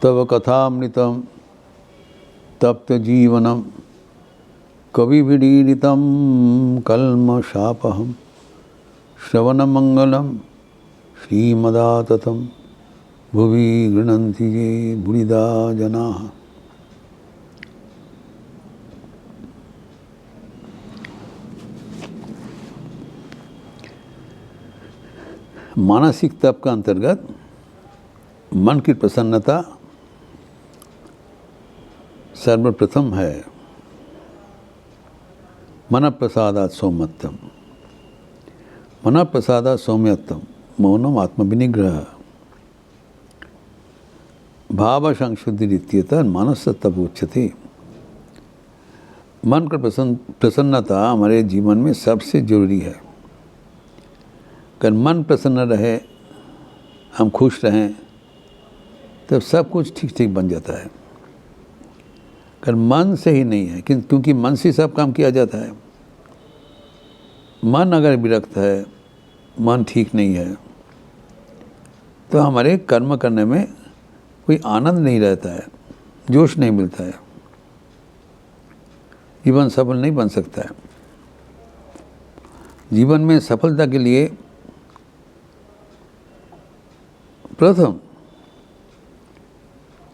तव कथामृतं तप्त जीवनम कविभिडीडितं कल्मषापहं श्रवणमंगलं श्रीमदाततं भुवि गृह्णन्ति ये बुनिदा जनाः। मानसिक तप का अंतर्गत मन की प्रसन्नता सर्वप्रथम है। मन प्रसादात् सौम्यत्वम, मन प्रसादात् सौम्यत्वम मौनम आत्मविनिग्रह भाव संशुद्धिरित्येतत् मनस तप उच्यते। मन का प्रसन्नता हमारे जीवन में सबसे जरूरी है। अगर मन प्रसन्न रहे, हम खुश रहें, तब सब कुछ ठीक ठीक बन जाता है। अगर मन से ही नहीं है, क्योंकि मन से सब काम किया जाता है। मन अगर विरक्त है, मन ठीक नहीं है, तो हमारे कर्म करने में कोई आनंद नहीं रहता है, जोश नहीं मिलता है, जीवन सफल नहीं बन सकता है। जीवन में सफलता के लिए प्रथम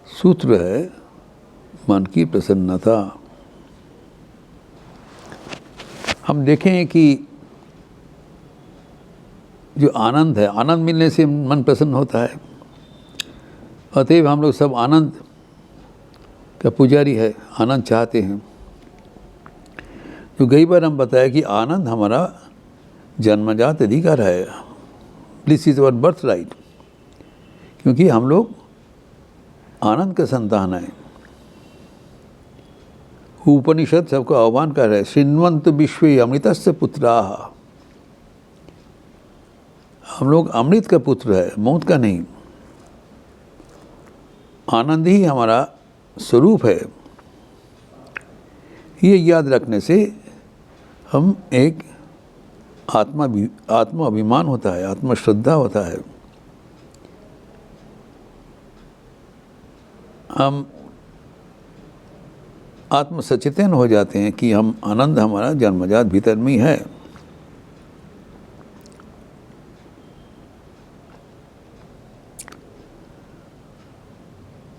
सूत्र है मन की प्रसन्नता। हम देखें कि जो आनंद है, आनंद मिलने से मन प्रसन्न होता है। अतएव हम लोग सब आनंद का पुजारी है, आनंद चाहते हैं। तो कई बार हम बताया कि आनंद हमारा जन्मजात अधिकार है, this is our birth right, क्योंकि हम लोग आनंद के संतान हैं। उपनिषद सबको आह्वान कर रहे हैं, शृण्वन्तु विश्वे अमृतस्य पुत्राः। हम लोग अमृत का पुत्र है, मौत का नहीं। आनंद ही हमारा स्वरूप है। ये याद रखने से हम एक आत्मा अभिमान होता है, आत्मश्रद्धा होता है। हम आत्म सचेतन हो जाते हैं कि हम आनंद हमारा जन्मजात भीतर में ही है।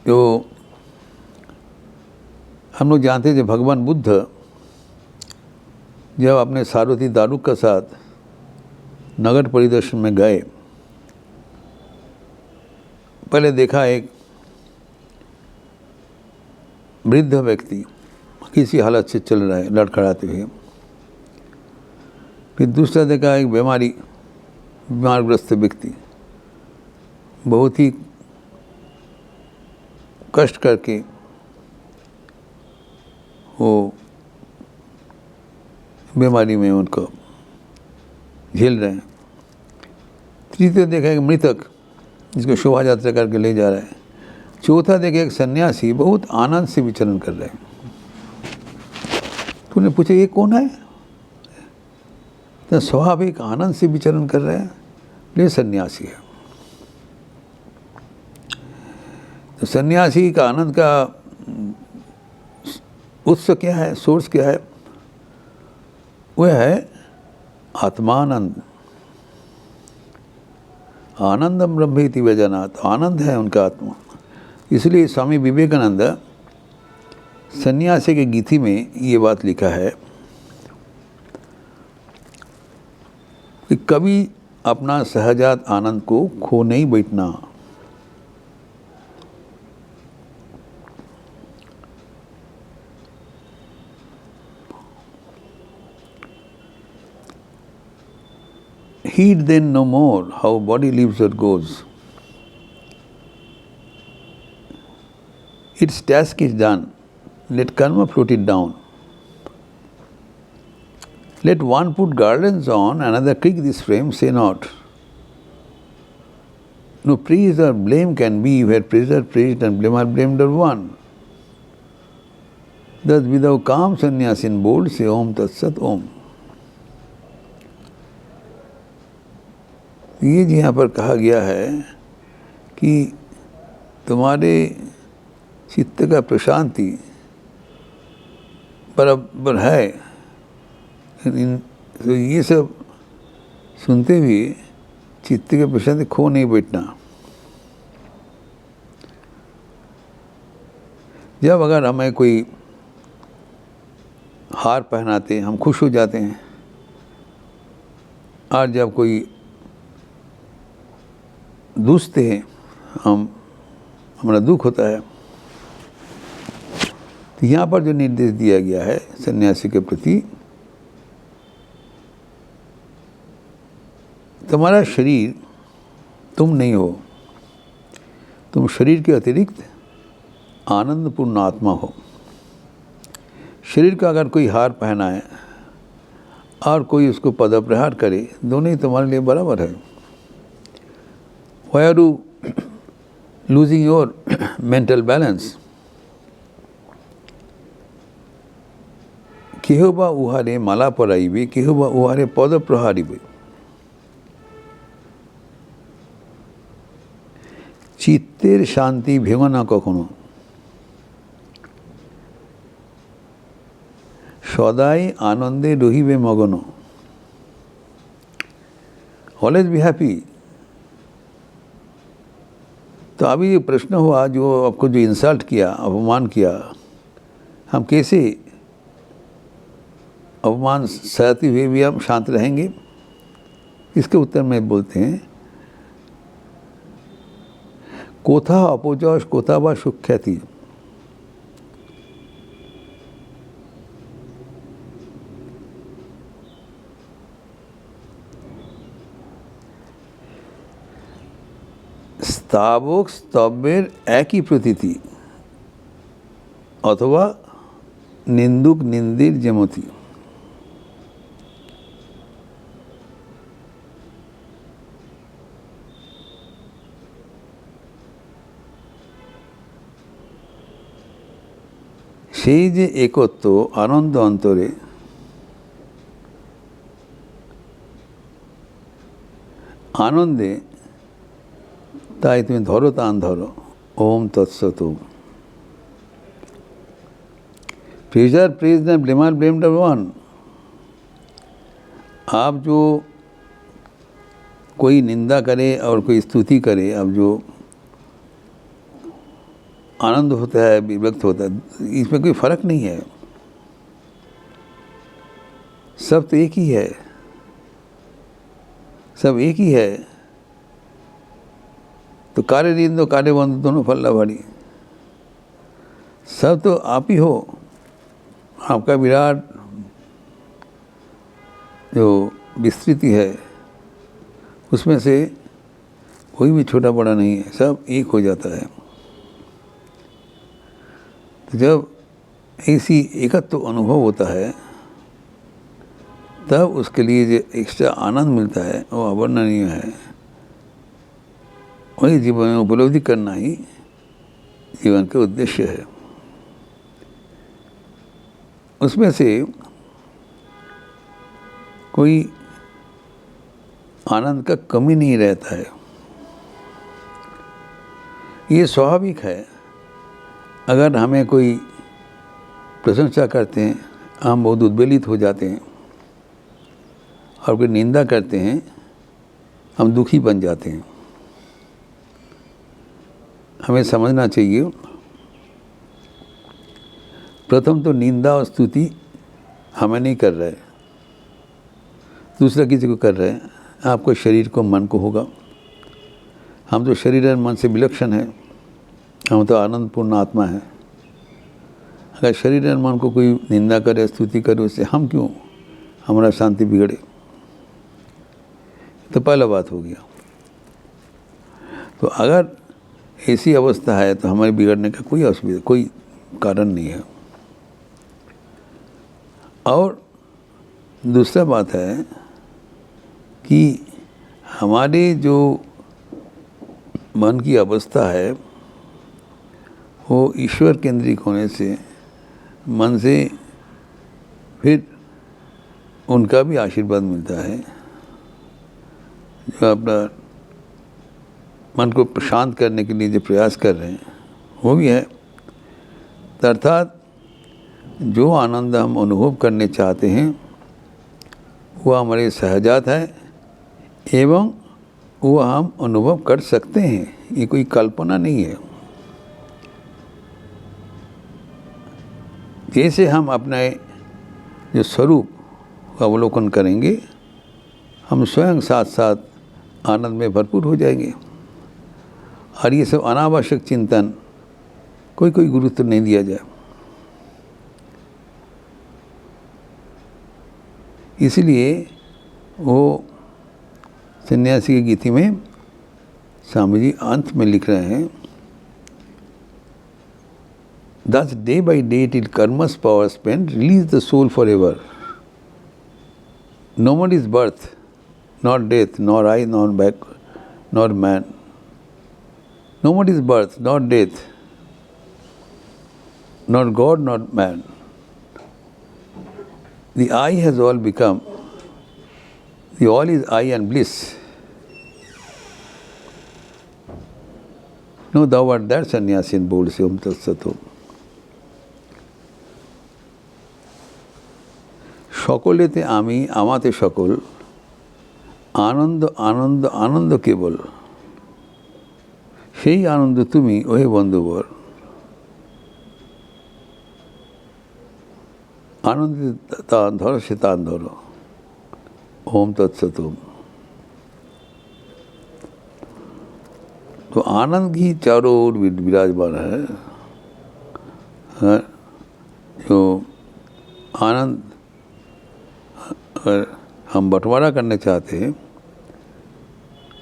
तो हम लोग जानते हैं, जब भगवान बुद्ध जब अपने सारथी दारुक के साथ नगर परिदर्शन में गए, पहले देखा एक वृद्ध व्यक्ति किसी हालत से चल रहा है लड़खड़ाते हुए। फिर दूसरा देखा एक बीमारग्रस्त व्यक्ति बहुत ही कष्ट करके वो बीमारी में उनको झेल रहे हैं। तृतीय देखा एक मृतक जिसको शोभा यात्रा करके ले जा रहा है। चौथा देखे एक सन्यासी बहुत आनंद से विचरण कर रहे हैं। तूने पूछा ये कौन है? तो स्वाभाविक आनंद से विचरण कर रहे हैं, ये सन्यासी है। तो सन्यासी का आनंद का उत्स क्या है, सोर्स क्या है? वह है आत्मानंद। आनंदम ब्रह्मेति व्यजानात्, आनंद है उनका आत्मा। इसलिए स्वामी विवेकानंद सन्यासी के गीति में ये बात लिखा है कि कभी अपना सहजात आनंद को खो नहीं बैठना। Heed then no more how body lives or goes. Its task is done. Let karma float it down. Let one put garlands on, another kick this frame, say not. No praise or blame can be where praise are praised and blame are blamed are one. Thus without calm sannyas in bold, say Om Tat Sat Om. ये यहाँ पर कहा गया है कि तुम्हारे चित्त का प्रशांति बराबर है, तो ये सब सुनते हुए चित्त के प्रशांति खो नहीं बैठना। जब अगर हमें कोई हार पहनाते हम खुश हो जाते हैं, और जब कोई दूसते हैं हमारा दुख होता है। तो यहाँ पर जो निर्देश दिया गया है सन्यासी के प्रति, तुम्हारा शरीर तुम नहीं हो, तुम शरीर के अतिरिक्त आनंदपूर्ण आत्मा हो। शरीर का अगर कोई हार पहना है और कोई उसको पदप्रहार करे, दोनों ही तुम्हारे लिए बराबर है। Why are you losing your mental balance? केहोबा उहारे माला पराइबे, केहोबा उहारे पद प्रहारिबे। चित्तेर शांति भेঙো না কখনো, সদাই आनंदे রহিবে মগন। Always be happy. तो अभी ये प्रश्न हुआ, जो आपको जो इंसल्ट किया, अपमान किया, हम कैसे अपमान सहते हुए भी हम शांत रहेंगे? इसके उत्तर में बोलते हैं, कोथा अपजश कोथा बा सुख्याति। স্তাবক স্তব্যের একই প্রতীতি, অথবা নিন্দুক নিন্দির যেমতি। সেই যে একত্ব আনন্দ অন্তরে, আনন্দে তাই তুমি ধরো তান ধরো। ओम तत्सत। प्रेजर प्रेज न ब्लेमर ब्लेम वन। आप जो कोई निंदा करे और कोई स्तुति करे, अब जो आनंद होता है, विभक्त होता है, इसमें कोई फर्क नहीं है, सब तो एक ही है, सब एक ही है। तो कार्य निंदो कार्य बंधु दोनों फल्ला भारी, सब तो आप ही हो। आपका विराट जो विस्तृति है, उसमें से कोई भी छोटा बड़ा नहीं है, सब एक हो जाता है। तो जब ऐसी एकत्व अनुभव होता है, तब उसके लिए जो एक्स्ट्रा आनंद मिलता है वो अवर्णनीय है। वही जीवन में उपलब्धि करना ही जीवन का उद्देश्य है। उसमें से कोई आनंद का कमी नहीं रहता है, ये स्वाभाविक है। अगर हमें कोई प्रशंसा करते हैं, हम बहुत उद्वेलित हो जाते हैं, और कोई निंदा करते हैं, हम दुखी बन जाते हैं। हमें समझना चाहिए, प्रथम तो निंदा और स्तुति हमें नहीं कर रहे, दूसरा किसी को कर रहे हैं। आपको शरीर को मन को होगा। हम तो शरीर और मन से विलक्षण हैं, हम तो आनंदपूर्ण आत्मा है। अगर शरीर और मन को कोई निंदा करे, स्तुति करे, उससे हम क्यों हमारा शांति बिगड़े? तो पहला बात हो गया। तो अगर ऐसी अवस्था है तो हमारे बिगड़ने का कोई असुविधा, कोई कारण नहीं है। और दूसरा बात है कि हमारे जो मन की अवस्था है वो ईश्वर केंद्रिक होने से मन से फिर उनका भी आशीर्वाद मिलता है। जो अपना मन को शांत करने के लिए जो प्रयास कर रहे हैं वो भी है, अर्थात जो आनंद हम अनुभव करने चाहते हैं वह हमारे सहजात है एवं वह हम अनुभव कर सकते हैं, ये कोई कल्पना नहीं है। जैसे हम अपने जो स्वरूप अवलोकन करेंगे हम स्वयं साथ साथ आनंद में भरपूर हो जाएंगे। और ये सब अनावश्यक चिंतन कोई गुरुत्व नहीं दिया जाए। इसलिए वो सन्यासी की गीति में स्वामी जी अंत में लिख रहे हैं, Thus day by day till karma's power spent, release the soul forever. No more is birth, nor death, nor I, nor back, nor man. No more is birth, nor death, nor God, nor man. The I has all become, the all is I and bliss. No, thou art that sannyasi in bold Om Tat Sat Om. সকলেতে আমি আমাতে সকল আনন্দ আনন্দ আনন্দ কেবল সেই আনন্দ তুমি ওহে বন্ধুবর आनंद तान धरो से तान धरो। ओम तत्सत ओम। तो आनंद की चारों ओर विराजमान है। जो आनंद अगर हम बंटवारा करने चाहते हैं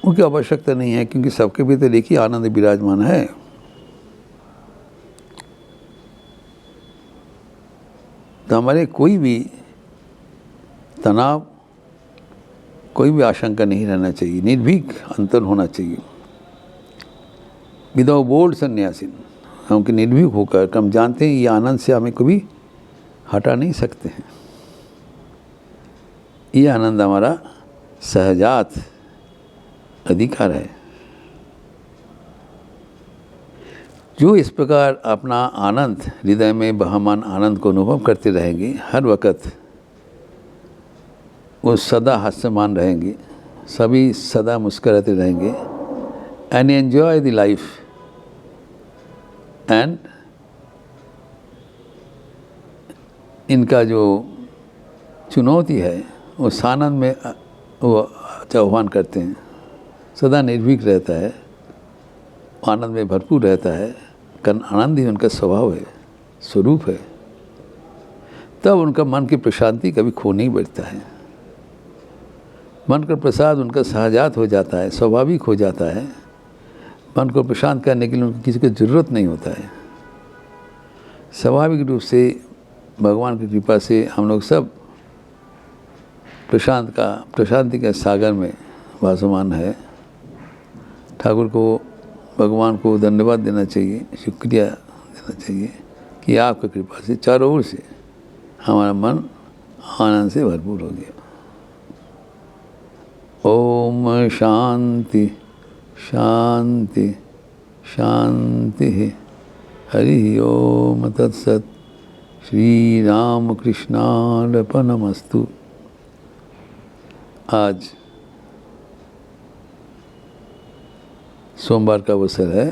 उनकी आवश्यकता नहीं है, क्योंकि सबके भीतर एक ही आनंद विराजमान है। तो हमारे कोई भी तनाव, कोई भी आशंका नहीं रहना चाहिए, निर्भीक अंतर होना चाहिए। विदाउट बोल्ड सन्यासी, हम निर्भीक होकर हम जानते हैं ये आनंद से हमें कभी हटा नहीं सकते हैं। ये आनंद हमारा सहजात अधिकार है। जो इस प्रकार अपना आनंद हृदय में बहमान आनंद को अनुभव करते रहेंगे, हर वक्त वो सदा हास्यमान रहेंगे, सभी सदा मुस्कुराते रहेंगे and enjoy the life and इनका जो चुनौती है उस आनंद में वो आह्वान करते हैं। सदा निर्भीक रहता है, आनंद में भरपूर रहता है, कारण आनंद ही उनका स्वभाव है, स्वरूप है। तब उनका मन की प्रशांति कभी खो नहीं बैठता है। मन का प्रसाद उनका सहजात हो जाता है, स्वाभाविक हो जाता है। मन को प्रशांत करने के लिए उनको किसी की ज़रूरत नहीं होता है। स्वाभाविक रूप से भगवान की कृपा से हम लोग सब प्रशांति के सागर में भासमान है। ठाकुर को, भगवान को धन्यवाद देना चाहिए, शुक्रिया देना चाहिए कि आपकी कृपा से चारों ओर से हमारा मन आनंद से भरपूर हो गया। ओम शांति शांति शांति। हरि ओम तत्सत। श्री राम कृष्णार्पणमस्तु। आज सोमवार का अवसर है।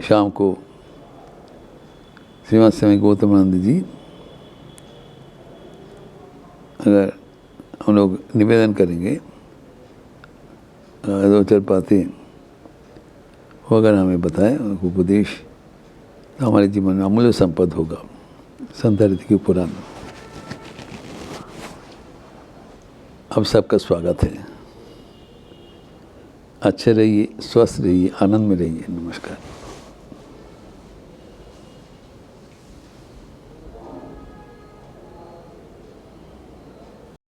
शाम को श्रीमद स्वामी गौतमानंद जी, अगर हम लोग निवेदन करेंगे दो चार बातें वो अगर हमें बताएं, उनको उपदेश, तो हमारे जीवन में अमूल्य संपद होगा। संत हृदय के पुराण। अब सबका स्वागत है। अच्छे रहिए, स्वस्थ रहिए, आनंद में रहिए। नमस्कार।